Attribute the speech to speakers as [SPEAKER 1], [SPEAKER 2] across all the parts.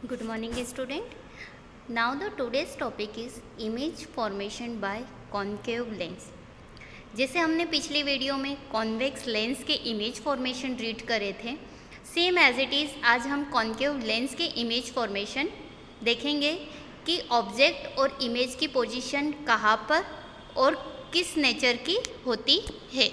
[SPEAKER 1] Good morning, student. Now the today's topic is image formation by concave lens. जैसे हमने पिछली video में convex lens के image formation read करे थे, सेम एज इट इज़ आज हम कॉन्केव लेंस के इमेज फॉर्मेशन देखेंगे कि ऑब्जेक्ट और इमेज की पोजीशन कहाँ पर और किस नेचर की होती है.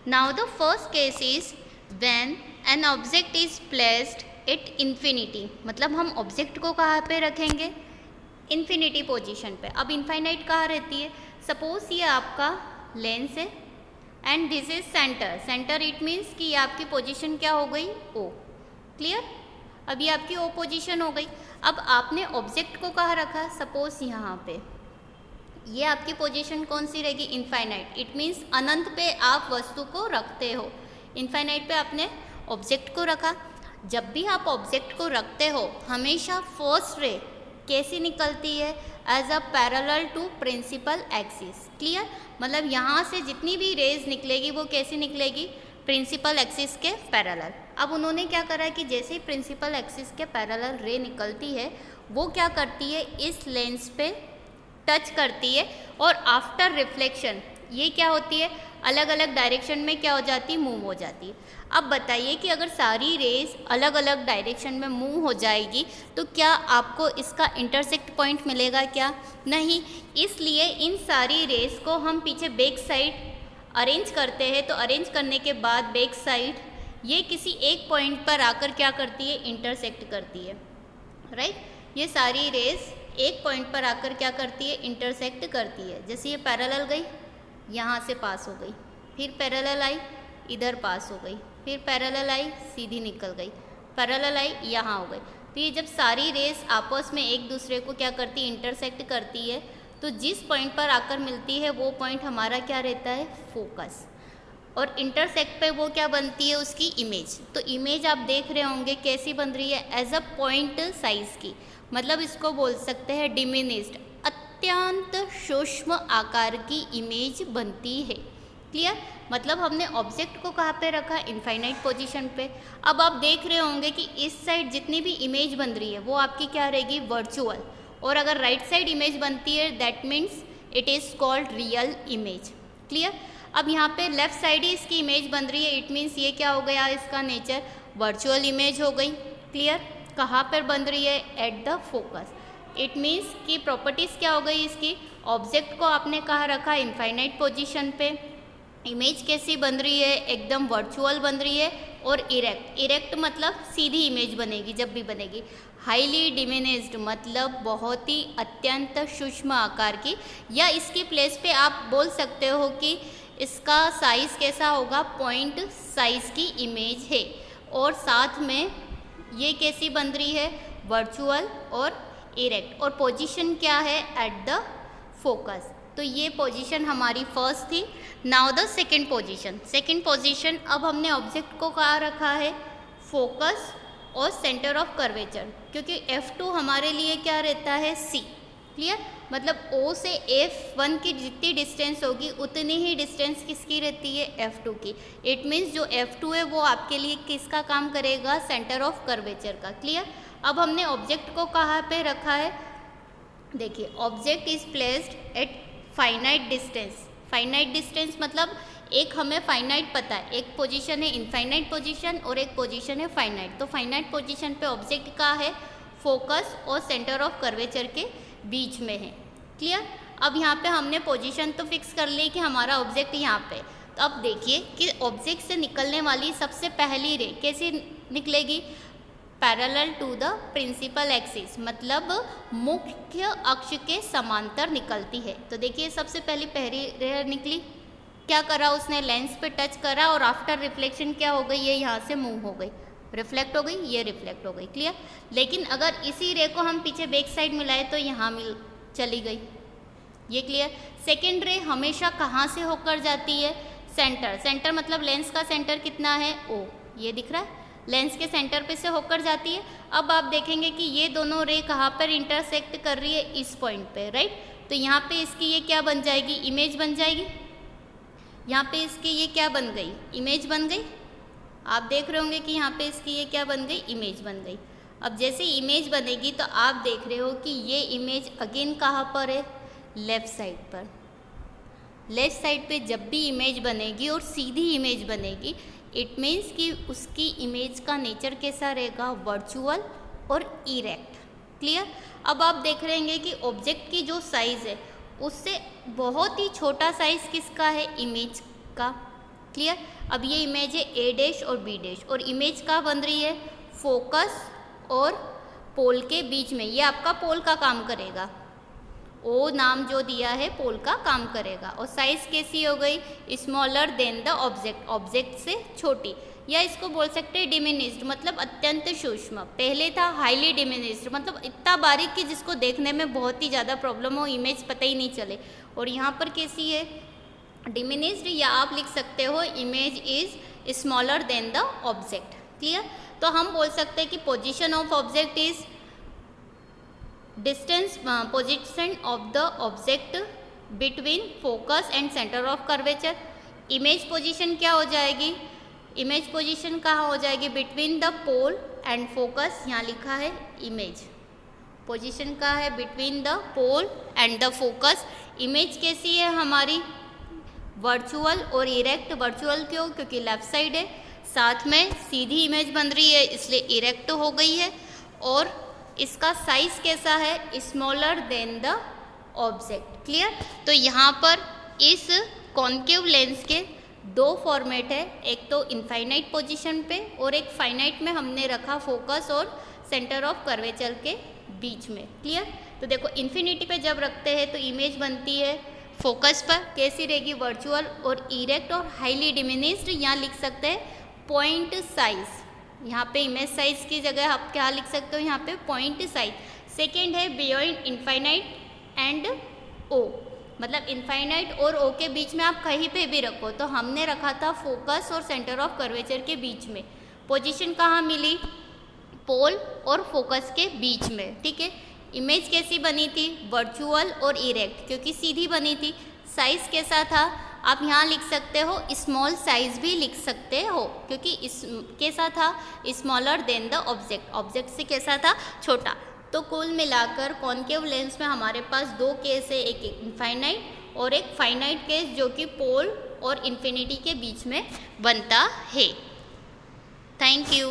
[SPEAKER 1] Now the first case is when an object is placed at infinity, मतलब हम ऑब्जेक्ट को कहाँ पे रखेंगे, इन्फिनिटी पोजीशन पे. अब इनफाइनाइट कहाँ रहती है, सपोज ये आपका लेंस है and this is centre. Centre it means कि ये आपकी पोजीशन क्या हो गई, ओ. क्लियर. अब ये आपकी ओ पोजीशन हो गई. अब आपने ऑब्जेक्ट को कहाँ रखा, सपोज यहाँ पे. ये आपकी पोजीशन कौन सी रहेगी, इनफाइनाइट. इट मीन्स अनंत पे आप वस्तु को रखते हो. इनफाइनाइट पे आपने ऑब्जेक्ट को रखा. जब भी आप ऑब्जेक्ट को रखते हो हमेशा फर्स्ट रे कैसी निकलती है, as a parallel to principal axis. Clear. मतलब यहाँ से जितनी भी रेज निकलेगी वो कैसी निकलेगी, प्रिंसिपल एक्सिस के पैरेलल. अब उन्होंने क्या करा कि जैसे ही प्रिंसिपल एक्सिस के पैरेलल रे निकलती है वो क्या करती है, इस लेंस पे टच करती है और आफ्टर रिफ्लेक्शन ये क्या होती है, अलग अलग डायरेक्शन में क्या हो जाती है, मूव हो जाती है. अब बताइए कि अगर सारी रेज अलग अलग डायरेक्शन में मूव हो जाएगी तो क्या आपको इसका इंटरसेक्ट पॉइंट मिलेगा, क्या नहीं. इसलिए इन सारी रेज को हम पीछे बैक साइड अरेंज करते हैं. तो अरेंज करने के बाद बैक साइड ये किसी एक पॉइंट पर आकर क्या करती है, इंटरसेक्ट करती है. राइट. ये सारी रेज एक पॉइंट पर आकर क्या करती है, इंटरसेक्ट करती है. जैसे ये पैरेलल गई, यहाँ से पास हो गई, फिर पैरेलल आई, इधर पास हो गई, फिर पैरेलल आई, सीधी निकल गई, पैरेलल आई, यहाँ हो गई. तो ये जब सारी रेस आपस में एक दूसरे को क्या करती है, इंटरसेक्ट करती है, तो जिस पॉइंट पर आकर मिलती है वो पॉइंट हमारा क्या रहता है, फोकस. और इंटरसेक्ट पे वो क्या बनती है, उसकी इमेज. तो इमेज आप देख रहे होंगे कैसी बन रही है, एज अ पॉइंट साइज की. मतलब इसको बोल सकते हैं डिमिनिस्ड, अत्यंत सूक्ष्म आकार की इमेज बनती है. क्लियर. मतलब हमने ऑब्जेक्ट को कहाँ पे रखा, इनफाइनाइट पोजीशन पे. अब आप देख रहे होंगे कि इस साइड जितनी भी इमेज बन रही है वो आपकी क्या रहेगी, वर्चुअल. और अगर राइट साइड इमेज बनती है that means it is called real image. Clear. अब यहाँ पे लेफ्ट साइड ही इसकी इमेज बन रही है, इट मीन्स ये क्या हो गया, इसका नेचर वर्चुअल इमेज हो गई. क्लियर. कहाँ पर बन रही है, at the focus. It means कि प्रॉपर्टीज़ क्या हो गई इसकी, ऑब्जेक्ट को आपने कहाँ रखा, इनफाइनाइट पोजीशन पे. इमेज कैसी बन रही है, एकदम वर्चुअल बन रही है. और इरेक्ट. इरेक्ट मतलब सीधी इमेज बनेगी जब भी बनेगी. हाईली डिमिनिस्ड मतलब बहुत ही अत्यंत सूक्ष्म आकार की. या इसकी प्लेस पे आप बोल सकते हो कि इसका साइज़ कैसा होगा, पॉइंट साइज़ की इमेज है. और साथ में ये कैसी बन रही है, वर्चुअल और इरेक्ट. और पोजीशन क्या है, एट द फोकस. तो ये पोजीशन हमारी फर्स्ट थी. Now the second position. Second position, अब हमने ऑब्जेक्ट को कहाँ रखा है, फोकस और सेंटर ऑफ कर्वेचर. क्योंकि F2 हमारे लिए क्या रहता है, C. क्लियर. मतलब O से F1 की जितनी डिस्टेंस होगी उतनी ही डिस्टेंस किसकी रहती है, F2 की. इट मीन्स जो F2 है वो आपके लिए किसका काम करेगा, सेंटर ऑफ कर्वेचर का. क्लियर. अब हमने ऑब्जेक्ट को कहाँ पे रखा है, देखिए object is placed at finite distance. Finite distance मतलब एक हमें फाइनाइट पता है, एक पोजीशन है इनफाइनाइट पोजीशन और एक पोजीशन है फाइनाइट. तो फाइनाइट पोजीशन पे ऑब्जेक्ट का है, फोकस और सेंटर ऑफ कर्वेचर के बीच में है. क्लियर. अब यहाँ पे हमने पोजीशन तो फिक्स कर ली कि हमारा ऑब्जेक्ट यहाँ पे. तो अब देखिए कि ऑब्जेक्ट से निकलने वाली सबसे पहली रे कैसी निकलेगी, parallel to the principal axis, मतलब मुख्य अक्ष के समांतर निकलती है. तो देखिए सबसे पहली रे निकली, क्या करा उसने, लेंस पे टच करा और आफ्टर रिफ्लेक्शन क्या हो गई, ये यहाँ से मूव हो गई, रिफ्लेक्ट हो गई, ये रिफ्लेक्ट हो गई. क्लियर. लेकिन अगर इसी रे को हम पीछे बैक साइड मिलाए तो यहाँ मिल चली गई, ये क्लियर. सेकेंड रे हमेशा कहाँ से होकर जाती है, सेंटर. सेंटर मतलब लेंस का सेंटर कितना है, ओ. ये दिख रहा है, लेंस के सेंटर पे से होकर जाती है. अब आप देखेंगे कि ये दोनों रे कहाँ पर इंटरसेक्ट कर रही है, इस पॉइंट पे. राइट. तो यहाँ पे इसकी ये क्या बन जाएगी, इमेज बन जाएगी. यहाँ पे इसकी ये क्या बन गई, इमेज बन गई. आप देख रहे होंगे कि यहाँ पे इसकी ये क्या बन गई, इमेज बन गई. अब जैसे इमेज बनेगी तो आप देख रहे हो कि ये इमेज अगेन कहाँ पर है, लेफ़्ट साइड पर। लेफ़्ट साइड पे जब भी इमेज बनेगी और सीधी इमेज बनेगी, इट मीन्स कि उसकी इमेज का नेचर कैसा रहेगा, वर्चुअल और इरेक्ट। क्लियर। अब आप देख रहे होंगे कि ऑब्जेक्ट की जो साइज़ है उससे बहुत ही छोटा साइज़ किसका है, इमेज का। क्लियर। अब ये इमेज है ए डैश और बी डैश, और इमेज कहाँ बन रही है, फोकस और पोल के बीच में। ये आपका पोल का काम करेगा, ओ नाम जो दिया है पोल का काम करेगा। और साइज कैसी हो गई, smaller than the object, object से छोटी, या इसको बोल सकते हैं डिमिनिस्ड, मतलब अत्यंत सूक्ष्म। पहले था हाईली डिमिनिस्ड, मतलब इतना बारीक कि जिसको देखने में बहुत ही ज़्यादा प्रॉब्लम हो, इमेज पता ही नहीं चले। और यहाँ पर कैसी है, डिमिनिस्ड, या आप लिख सकते हो image is smaller than the object. Clear. तो हम बोल सकते हैं कि position of object is distance, position of the object between focus and centre of curvature. Image position क्या हो जाएगी, इमेज पोजिशन कहाँ हो जाएगी, between the pole and focus. यहाँ लिखा है इमेज पोजिशन कहाँ है, between the pole and the focus. Image कैसी है हमारी, वर्चुअल और इरेक्ट। वर्चुअल क्यों, क्योंकि लेफ्ट साइड है, साथ में सीधी इमेज बन रही है इसलिए इरेक्ट हो गई है। और इसका साइज कैसा है, smaller than the object. Clear. तो यहाँ पर इस कॉन्केव लेंस के दो फॉर्मेट है, एक तो इनफाइनाइट पोजीशन पे और एक फाइनाइट में हमने रखा फोकस और सेंटर ऑफ कर्वेचर के बीच में। क्लियर। तो देखो इन्फिनिटी पे जब रखते हैं तो इमेज बनती है फोकस पर, कैसी रहेगी, वर्चुअल और इरेक्ट और हाईली डिमिनिस्ड। यहाँ लिख सकते हैं पॉइंट साइज, यहाँ पे इमेज साइज की जगह आप क्या लिख सकते हो, यहाँ पे पॉइंट साइज। सेकेंड है बियॉन्ड इनफाइनाइट एंड ओ, मतलब इनफाइनाइट और ओ के बीच में आप कहीं पे भी रखो। तो हमने रखा था फोकस और सेंटर ऑफ कर्वेचर के बीच में। पोजीशन कहाँ मिली, पोल और फोकस के बीच में। ठीक है। इमेज कैसी बनी थी, वर्चुअल और इरेक्ट, क्योंकि सीधी बनी थी। साइज कैसा था, आप यहाँ लिख सकते हो स्मॉल साइज भी लिख सकते हो, क्योंकि इस कैसा था, smaller than the object, object से कैसा था, छोटा। तो कुल मिलाकर कॉन्केव लेंस में हमारे पास दो केस है, एक इनफाइनाइट और एक फाइनाइट केस, जो कि पोल और इन्फिनिटी के बीच में बनता है। Thank you.